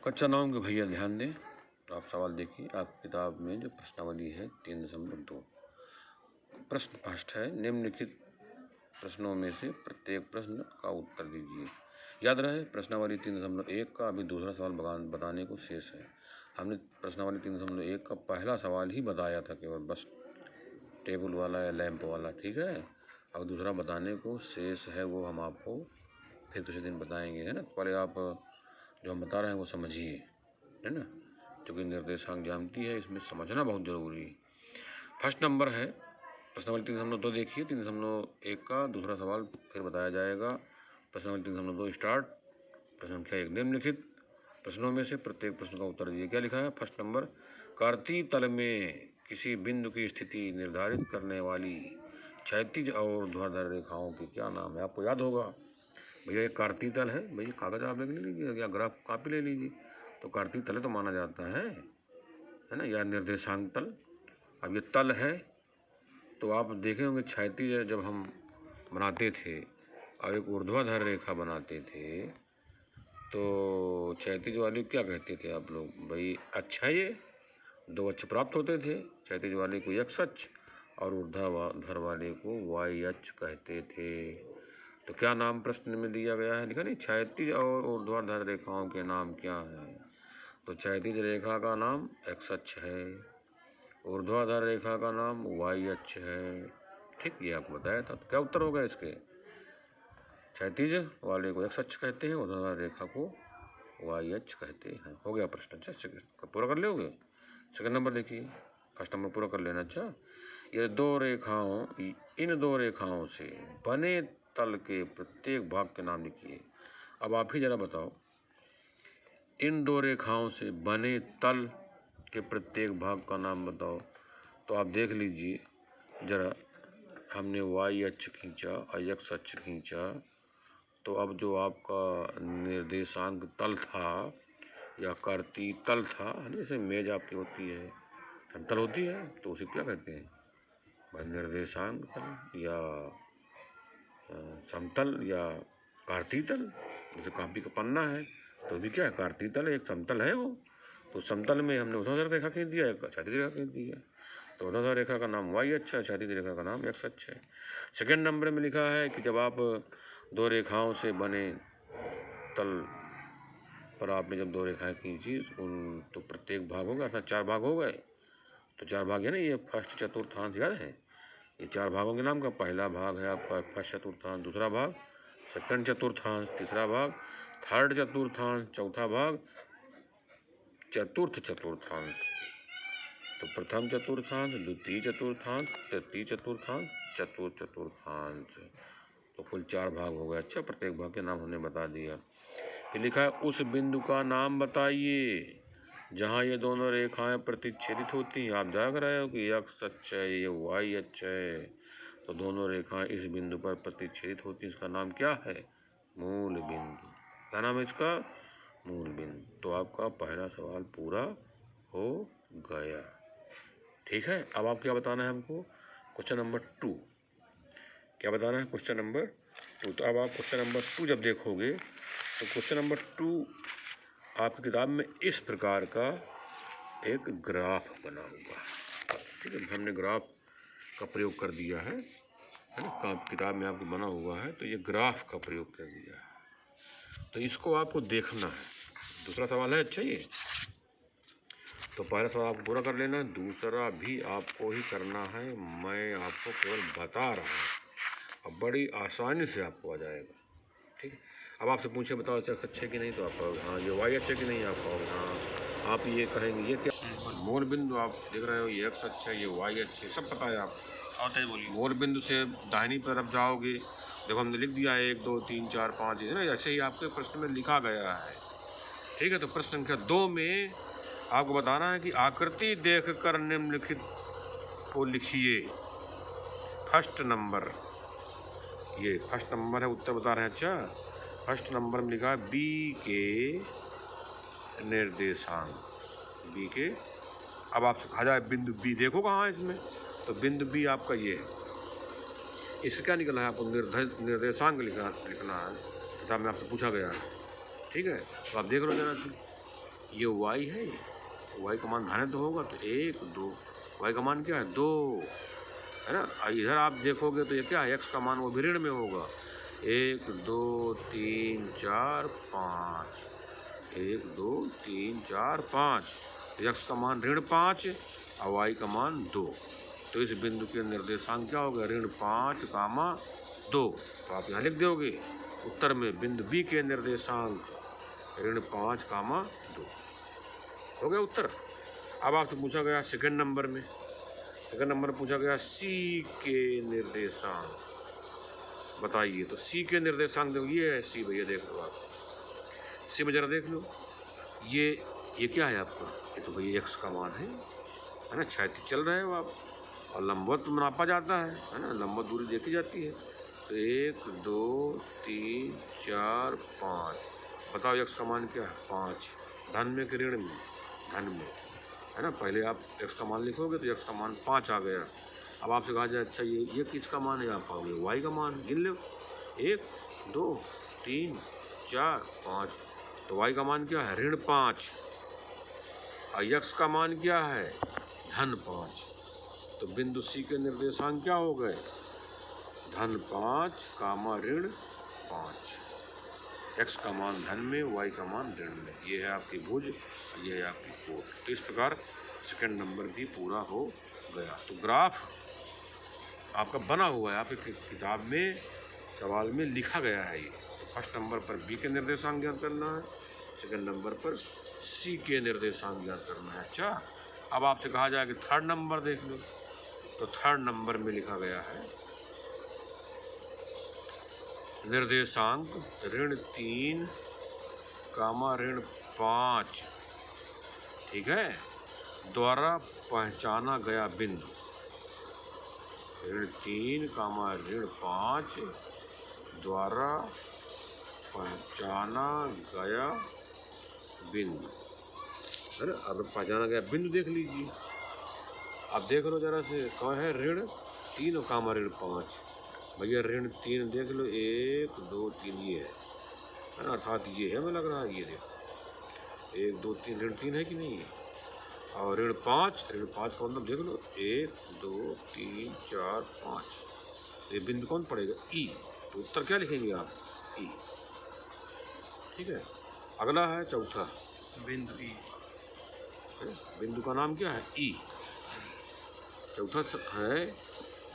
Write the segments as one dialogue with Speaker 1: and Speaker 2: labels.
Speaker 1: कक्षा 9 के भैया ध्यान दें। तो आप सवाल देखिए, आपकी किताब में जो प्रश्नावली है 3.2। प्रश्न फर्स्ट है, निम्नलिखित प्रश्नों में से प्रत्येक प्रश्न का उत्तर दीजिए। याद रहे प्रश्नावली 3.1 का अभी दूसरा सवाल बताने को शेष है। हमने प्रश्नावली 3.1 का पहला सवाल ही बताया था केवल, बस टेबल वाला या लैंप वाला, ठीक है। अब दूसरा बताने को शेष है, वो हम आपको फिर किसी दिन बताएंगे, है ना। पहले आप जो हम बता रहे हैं वो समझिए, है ना, क्योंकि निर्देशांक ज्यामिति है, इसमें समझना बहुत ज़रूरी है। फर्स्ट नंबर है प्रश्नावली 3.2 देखिए। 3.1 का दूसरा सवाल फिर बताया जाएगा। प्रश्नावली 3.2 स्टार्ट। प्रश्न संख्या 1, निम्नलिखित प्रश्नों में से प्रत्येक प्रश्न का उत्तर दीजिए। क्या लिखा है? फर्स्ट नंबर, कार्तीय तल में किसी बिंदु की स्थिति निर्धारित करने वाली क्षैतिज और ऊर्ध्वाधर रेखाओं की क्या नाम है? आपको याद होगा भैया, एक कार्तीय तल है। भैया कागज आप ले लीजिए या ग्राफ कॉपी ले लीजिए। तो कार्तीय तल तो माना जाता है ना, या निर्देशांक तल। अब ये तल है, तो आप देखे होंगे क्षैतिज जब हम बनाते थे और एक ऊर्ध्वाधर रेखा बनाते थे, तो क्षैतिज वाले क्या कहते थे आप लोग? भाई अच्छा, ये 2 अक्ष प्राप्त होते थे। क्षैतिज वाले को x अक्ष और ऊर्ध्वाधर वाले को y अक्ष कहते थे। तो क्या नाम प्रश्न में दिया गया है? लिखा नहीं, क्षैतिज और ऊर्ध्वाधर रेखाओं के नाम क्या हैं? तो क्षैतिज रेखा का नाम x अक्ष है, ऊर्ध्वाधर रेखा का नाम y अक्ष है। ठीक, ये आपको बताया था। तो क्या उत्तर होगा इसके? क्षैतिज वाले को x अक्ष कहते हैं, ऊर्ध्वाधर रेखा को y अक्ष कहते हैं। हो गया प्रश्न। अच्छा, पूरा कर लोगे? सेकंड नंबर देखिए, फर्स्ट नंबर पूरा कर लेना। अच्छा, ये इन दो रेखाओं से बने तल के प्रत्येक भाग के नाम लिखिए। अब आप ही जरा बताओ, इन 2 रेखाओं से बने तल के प्रत्येक भाग का नाम बताओ। तो आप देख लीजिए जरा, हमने y अक्ष खींचा और x अक्ष खींचा, तो अब जो आपका निर्देशांक तल था या कार्तीय तल था, जैसे मेज आपकी होती है, समतल होती है, तो उसे क्या कहते हैं? निर्देशांक तल या समतल या कार्तीय तल। जैसे कॉपी का पन्ना है तो भी क्या है? कार्तीय तल है, एक समतल है वो। तो समतल में हमने ऊर्ध्वाधर रेखा खींच दिया, एक क्षैतिज रेखा खींच दिया। तो ऊर्ध्वाधर रेखा का नाम y अक्ष है, क्षैतिज रेखा का नाम x अक्ष है। सेकेंड नंबर में लिखा है कि जब आप 2 रेखाओं से बने तल पर आपने जब 2 रेखाएं खींची, उन तो प्रत्येक भाग होगा, अर्थात 4 भाग हो गए। तो 4 भाग है ना, ये फर्स्ट चतुर्थांश याद है? ये 4 भागों के नाम का पहला भाग है आपका फर्स्ट चतुर्थांश, दूसरा भाग सेकंड चतुर्थांश, तीसरा भाग थर्ड चतुर्थांश, चौथा भाग चतुर्थ चतुर्थांश। तो प्रथम चतुर्थांश, द्वितीय चतुर्थांश, तृतीय चतुर्थांश, चतुर्थ चतुर्थांश। तो कुल 4 भाग हो गए। अच्छा, प्रत्येक भाग के नाम हमने बता दिया। फिर लिखा है, उस बिंदु का नाम बताइए जहाँ ये दोनों रेखाएं प्रतिच्छेदित होती हैं। आप जाग रहे हो कि x अक्ष है, ये y अक्ष है, तो दोनों रेखाएं इस बिंदु पर प्रतिच्छेदित होती हैं। इसका नाम क्या है? मूल बिंदु। क्या नाम है इसका? मूल बिंदु। तो आपका पहला सवाल पूरा हो गया। ठीक है, अब आप क्या बताना है हमको? Question number 2। क्या बताना है? Question number 2। तो अब आप क्वेश्चन नंबर 2 जब देखोगे, तो क्वेश्चन नंबर 2 आपकी किताब में इस प्रकार का एक ग्राफ बना हुआ है। ठीक है, हमने ग्राफ का प्रयोग कर दिया है ना, किताब में आपको बना हुआ है, तो ये ग्राफ का प्रयोग कर दिया है। तो इसको आपको देखना है। दूसरा सवाल है, अच्छा, ये तो पहला सवाल आपको पूरा कर लेना, दूसरा भी आपको ही करना है। मैं आपको केवल बता रहा हूँ, अब बड़ी आसानी से आपको आ जाएगा। ठीक है, अब आपसे पूछे बताओ x अच्छे कि नहीं, तो आप कहोगे हाँ। ये y अच्छे कि नहीं, आप कहोगे हाँ। आप ये कहेंगे ये क्या? मूल बिंदु आप देख रहे हो, ये x अच्छा है, ये y अच्छे, सब पता है आपको। और बोलिए, मूल बिंदु से दाहिनी तरफ जाओगे, देखो हमने लिख दिया है 1 2 3 4 5, है ना, ऐसे ही आपके प्रश्न में लिखा गया है। ठीक है, तो प्रश्न संख्या 2 में आपको बताना है कि आकृति देखकर निम्नलिखित को लिखिए। फर्स्ट नंबर, ये फर्स्ट नंबर है, उत्तर बता रहे हैं। अच्छा, फर्स्ट नंबर में लिखा है b के निर्देशांक, b के। अब आपसे कहा जाए बिंदु b देखो कहाँ है इसमें, तो बिंदु b आपका ये है। इसका क्या निकला है? आपको निर्देशांक लिखना है, किताब में आपसे पूछा गया है। ठीक है, तो आप देख लो जरा। ये वाई है, वाई का मान धन तो होगा, तो 1 2, वाई का मान क्या है 2, है ना। इधर आप देखोगे तो ये क्या है, एक्स का मान वो भी ऋण में होगा, 1 2 3 4 5, 1 2 3 4 5, एक्स का मान ऋण 5 और वाई का मान 2। तो इस बिंदु के निर्देशांक क्या होगा, ऋण 5 कामा 2। तो आप यहाँ लिख दोगे उत्तर में बिंदु बी के निर्देशांक ऋण 5 कामा 2 हो गया उत्तर। अब आपसे पूछा गया सेकंड नंबर में, सेकंड नंबर पूछा गया सी के निर्देशांक बताइए। तो सी के निर्देशांक देखो ये है सी, भैया देख लो आप, सी में जरा देख लो, ये क्या है आपका, ये तो भैया एक्स का मान है ना, क्षैतिज चल रहे हो आप, और लंबवत नापा जाता है ना, लंबवत दूरी देखी जाती है। तो 1 2 3 4 5, बताओ एक्स का मान क्या है 5, धन में कि ऋण में, धन में, है ना। पहले आप एक्स का मान लिखोगे तो एक्स का मान 5 आ गया। अब आपसे कहा जाए अच्छा ये किसका मान है, आप पाओगे वाई का मान, गिन लो 1 2 3 4 5, तो वाई का मान क्या है ऋण 5 और एक्स का मान क्या है धन 5। तो बिंदु सी के निर्देशांक क्या हो गए, धन 5 कामा ऋण 5, एक्स का मान धन में, वाई का मान ऋण में। ये है आपकी भुज, ये है आपकी कोट। तो इस प्रकार सेकंड नंबर भी पूरा हो गया। तो ग्राफ आपका बना हुआ है, आपकी किताब में सवाल में लिखा गया है ये। फर्स्ट नंबर पर बी के निर्देशांक ज्ञात करना है, सेकंड नंबर पर सी के निर्देशांक ज्ञात करना है। अच्छा, अब आपसे कहा जाए कि थर्ड नंबर देख लो, तो थर्ड नंबर में लिखा गया है निर्देशांक ऋण 3 कामा ऋण 5, ठीक है, द्वारा पहचाना गया बिंदु, ऋण 3 कामा ऋण 5 द्वारा पहचाना गया बिंदु, है ना। अब पहचाना गया बिंदु देख लीजिए, आप देख लो जरा से, कौन है ऋण 3 और कामा ऋण 5, भैया ऋण 3 देख लो 1 2 3 ये है ना, अर्थात ये है, हमें लग रहा है ये देखो 1 2 3 ऋण 3 है कि नहीं है, और ऋण 5 का मतलब देख लो 1 2 3 4 5, ये बिंदु कौन पड़ेगा ई। तो उत्तर क्या लिखेंगे आप ई, ठीक है। अगला है चौथा
Speaker 2: बिंदु ई,
Speaker 1: बिंदु का नाम क्या है ई। चौथा है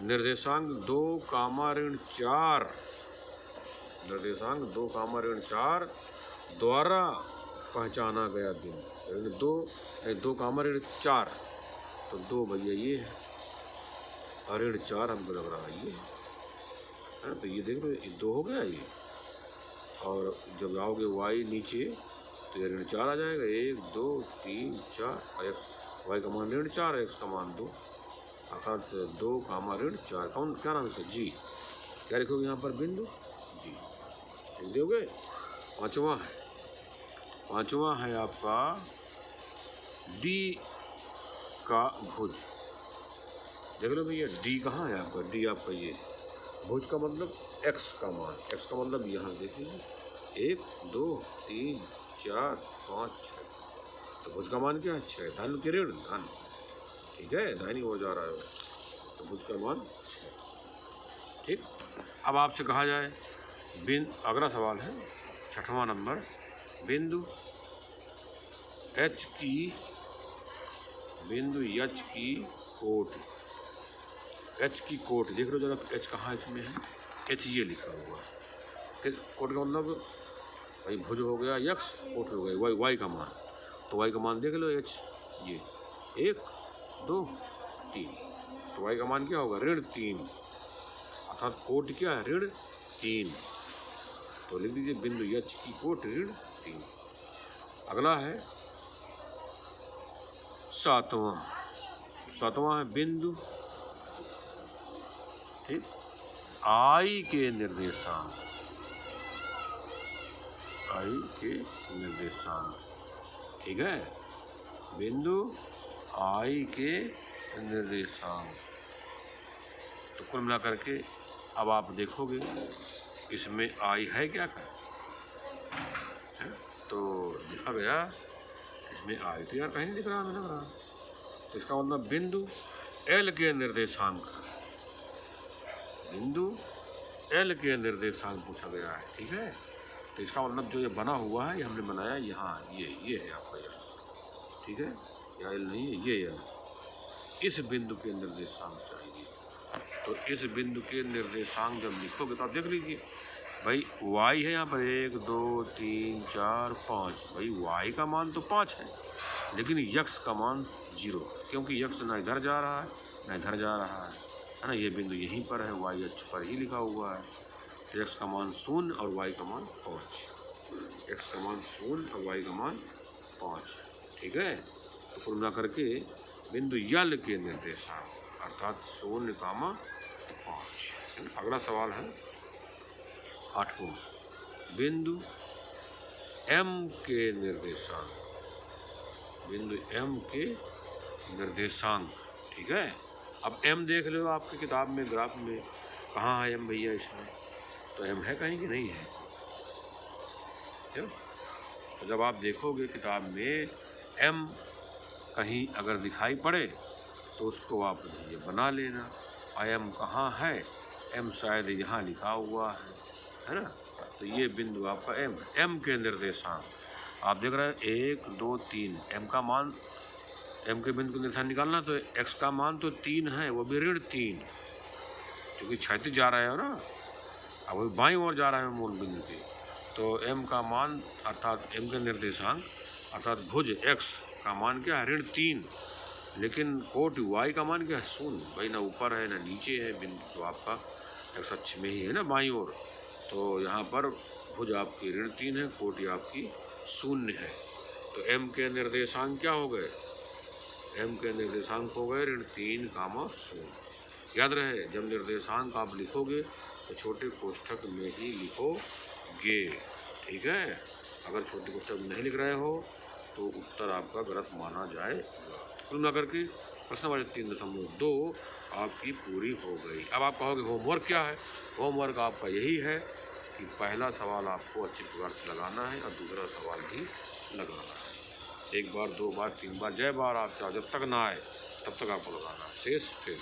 Speaker 1: निर्देशांक 2 कामा ऋण 4, निर्देशांक 2 कामा ऋण 4 द्वारा पहचाना गया बिंदु, ऋण 2 कामा ऋण 4, तो 2 भैया ये है और ऋण 4 हमको लग रहा है ये है, तो ये देख लो ये 2 हो गया ये, और जब आओगे वाई नीचे तो ये ऋण 4 आ जाएगा, 1 2 3 4, वाई का मान ऋण 4, एक्स का मान 2, अर्थात 2 कामा ऋण 4। कौन क्या नाम है जी, क्या लिखोगे यहाँ पर बिंदु जी, लिख दोगे। पांचवा है आपका डी का भुज, देख लो भैया डी कहाँ है आपका, डी आपका ये भुज का मतलब एक्स का मान, एक्स का मतलब यहाँ देखिए 1 2 3 4 5 6, तो भुज का मान क्या है 6, धन के ऋण धन, ठीक है, धन ही हो जा रहा है, तो भुज का मान 6, ठीक। अब आपसे कहा जाए अगला सवाल है 6वां नंबर, बिंदु एच की कोट, एच की कोट देख लो जरा, एच कहाँ इसमें है, एच ये लिखा हुआ है, कोट का मतलब भाई भुज हो गया यक्स, कोट हो गया वाई का मान, तो वाई का मान देख लो एच ये 1 2 3, तो वाई का मान क्या होगा ऋण 3, अर्थात कोट क्या है ऋण 3, तो लिख दीजिए बिंदु एच की कोट ऋण 3। अगला है 7वां है बिंदु, ठीक, आई के निर्देशांक, ठीक है, बिंदु आई के निर्देशांक। तो कुल मिलाकर के अब आप देखोगे इसमें आई है क्या, तो लिखा गया इसमें आई तो यार कहीं नहीं दिख रहा, हमें लग रहा। तो इसका मतलब बिंदु एल के निर्देशांक, बिंदु एल के निर्देशांक पूछा गया है, ठीक है। तो इसका मतलब जो ये बना हुआ है ये हमने बनाया यहाँ, ये है आपका एल, ठीक है। या एल नहीं है, ये एल, इस बिंदु के निर्देशांक चाहिए। तो इस बिंदु के निर्देशांक जब लिखोगे तो आप देख लीजिए भाई, y है यहाँ पर 1 2 3 4 5, भाई y का मान तो 5 है, लेकिन यक्स का मान 0, क्योंकि यक्स ना इधर जा रहा है ना इधर जा रहा है ना। ये बिंदु यहीं पर है, y अक्ष पर ही लिखा हुआ है। तो x का मान 0 और y का मान 5, x का मान 0 और y का मान 5, ठीक है। तो कुल मिला करके बिंदु यल के निर्देशांक अर्थात 0, 5। अगला सवाल है 8वां, बिंदु M के निर्देशांक, बिंदु M के निर्देशांक, ठीक है। अब M देख लो आपकी किताब में, ग्राफ में, कहाँ है M भैया इसमें? तो M है कहीं कि नहीं है, क्यों? तो जब आप देखोगे किताब में M कहीं अगर दिखाई पड़े तो उसको आप ये बना लेना। M कहाँ है? M शायद यहाँ लिखा हुआ है ना। तो ये बिंदु आपका M, M के निर्देशांक आप देख रहे हैं 1 2 3, M का मान, M के बिंदु का निर्देशांक निकालना तो x का मान तो 3 है, वो भी ऋण 3, क्योंकि क्षैतिज जा रहा है ना, अब वो बाईं ओर जा रहा है मूल बिंदु के। तो M का मान अर्थात M के निर्देशांक अर्थात भुज x का मान क्या है? ऋण 3, लेकिन कोट y का मान क्या है? 0, भाई ना ऊपर है ना नीचे है बिंदु, तो आपका x अक्ष में ही है ना बाईं ओर। तो यहाँ पर भुज आपकी ऋण 3 है, कोटि आपकी 0 है। तो M के निर्देशांक क्या हो गए? M के निर्देशांक हो गए ऋण 3, 0। याद रहे जब निर्देशांक आप लिखोगे तो छोटे कोष्ठक में ही लिखोगे, ठीक है। अगर छोटे कोष्ठक में नहीं लिख रहे हो तो उत्तर आपका गलत माना जाएगा। कुल मिलाकर के प्रश्न नंबर 3.2 आपकी पूरी हो गई। अब आप कहोगे होमवर्क क्या है? होमवर्क आपका यही है कि पहला सवाल आपको अच्छी प्रकार से लगाना है और दूसरा सवाल भी लगाना है। 1 बार 2 बार 3 बार, जय बार आप चाहो, जब तक ना आए तब तक आपको लगाना है। शेष फिर